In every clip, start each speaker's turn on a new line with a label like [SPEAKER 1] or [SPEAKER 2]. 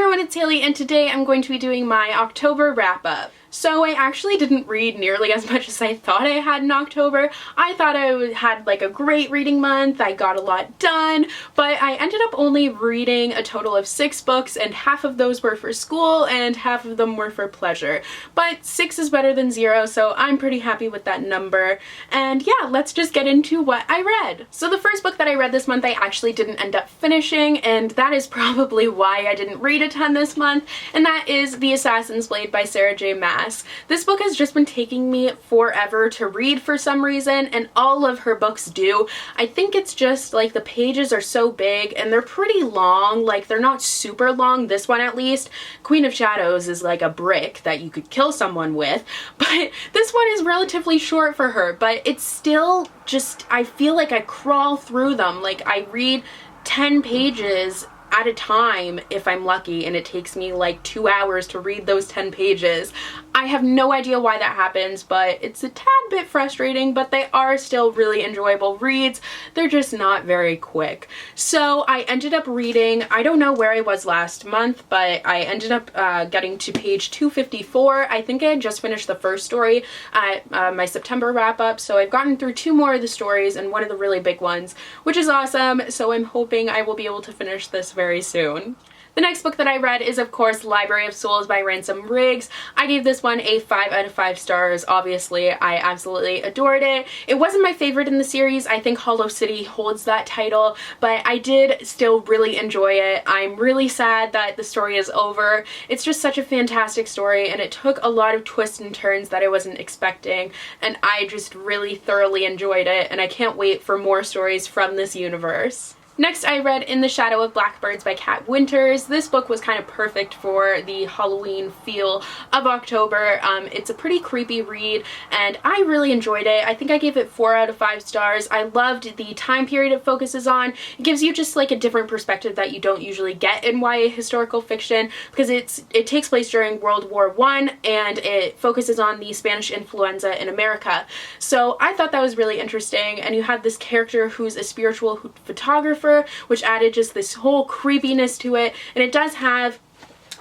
[SPEAKER 1] everyone, it's Haley, and today I'm going to be doing my October wrap-up. So I actually didn't read nearly as much as I thought I had in October. I thought I had like a great reading month, I got a lot done, but I ended up only reading a total of 6 books, and half of those were for school and half of them were for pleasure. But 6 is better than 0, so I'm pretty happy with that number. And yeah, let's just get into what I read. So the first book that I read this month I actually didn't end up finishing, and that is probably why I didn't read a ton this month, and that is The Assassin's Blade by Sarah J. Maas. This book has just been taking me forever to read for some reason, and all of her books do. I think it's just like the pages are so big and they're pretty long, like they're not super long, this one at least. Queen of Shadows is like a brick that you could kill someone with, but this one is relatively short for her, but it's still just, I feel like I crawl through them. Like I read 10 pages at a time if I'm lucky, and it takes me like 2 hours to read those 10 pages. I have no idea why that happens, but it's a tad bit frustrating, but they are still really enjoyable reads. They're just not very quick. So I ended up reading, I don't know where I was last month, but I ended up getting to page 254. I think I had just finished the first story at my September wrap up, so I've gotten through 2 more of the stories and one of the really big ones, which is awesome. So I'm hoping I will be able to finish this very soon. The next book that I read is, of course, Library of Souls by Ransom Riggs. I gave this one a 5 out of 5 stars. Obviously, I absolutely adored it. It wasn't my favorite in the series. I think Hollow City holds that title, but I did still really enjoy it. I'm really sad that the story is over. It's just such a fantastic story, and it took a lot of twists and turns that I wasn't expecting, and I just really thoroughly enjoyed it, and I can't wait for more stories from this universe. Next, I read In the Shadow of Blackbirds by Kat Winters. This book was kind of perfect for the Halloween feel of October. It's a pretty creepy read, and I really enjoyed it. I think I gave it 4 out of 5 stars. I loved the time period it focuses on. It gives you just like a different perspective that you don't usually get in YA historical fiction, because it takes place during World War I, and it focuses on the Spanish influenza in America. So I thought that was really interesting, and you had this character who's a spiritual photographer, which added just this whole creepiness to it, and it does have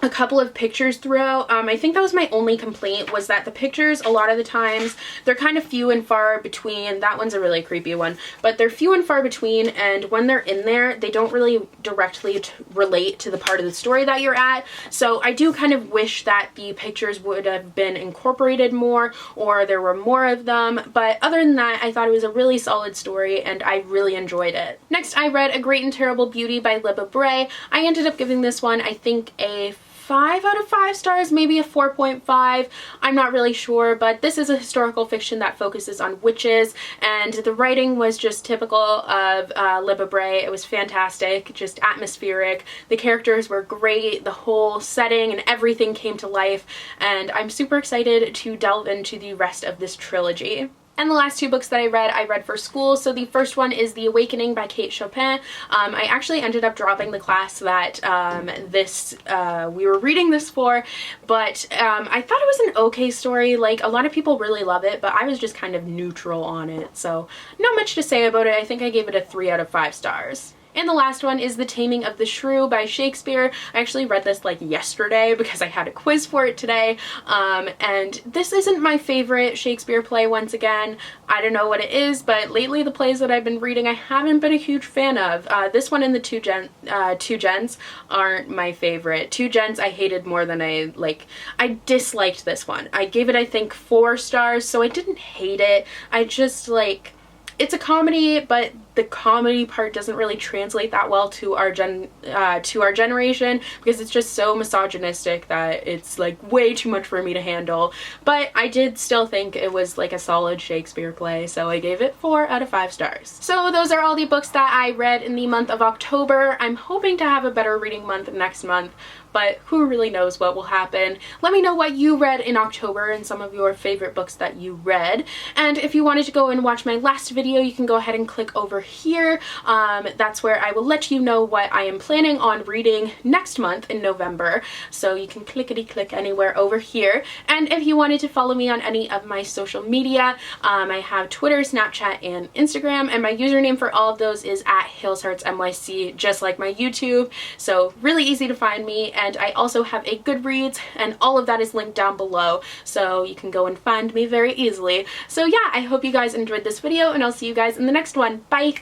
[SPEAKER 1] a couple of pictures throughout. I think that was my only complaint, was that the pictures, a lot of the times, they're kind of few and far between. That one's a really creepy one, but they're few and far between, and when they're in there, they don't really directly relate to the part of the story that you're at. So I do kind of wish that the pictures would have been incorporated more, or there were more of them, but other than that, I thought it was a really solid story, and I really enjoyed it. Next, I read A Great and Terrible Beauty by Libba Bray. I ended up giving this one, I think, a 5 out of 5 stars, maybe a 4.5. I'm not really sure, but this is a historical fiction that focuses on witches, and the writing was just typical of Libba Bray. It was fantastic, just atmospheric. The characters were great, the whole setting and everything came to life, and I'm super excited to delve into the rest of this trilogy. And the last 2 books that I read for school. So the first one is The Awakening by Kate Chopin. I actually ended up dropping the class that we were reading this for, but I thought it was an okay story. Like, a lot of people really love it, but I was just kind of neutral on it, so not much to say about it. I think I gave it a 3 out of 5 stars. And the last one is The Taming of the Shrew by Shakespeare. I actually read this like yesterday because I had a quiz for it today. And this isn't my favorite Shakespeare play once again. I don't know what it is, but lately the plays that I've been reading I haven't been a huge fan of. This one and the Two Gents aren't my favorite. Two Gents I hated more than I disliked this one. I gave it, I think, 4 stars, so I didn't hate it. I just like, it's a comedy, but the comedy part doesn't really translate that well to our generation, because it's just so misogynistic that it's like way too much for me to handle. But I did still think it was like a solid Shakespeare play, so I gave it 4 out of 5 stars. So those are all the books that I read in the month of October. I'm hoping to have a better reading month next month, but who really knows what will happen. Let me know what you read in October and some of your favorite books that you read. And if you wanted to go and watch my last video, you can go ahead and click over here. That's where I will let you know what I am planning on reading next month in November. So you can clickety-click anywhere over here. And if you wanted to follow me on any of my social media, I have Twitter, Snapchat, and Instagram, and my username for all of those is @HalesHeartsNYC, just like my YouTube. So really easy to find me, and I also have a Goodreads, and all of that is linked down below, so you can go and find me very easily. So yeah, I hope you guys enjoyed this video, and I'll see you guys in the next one. Bye!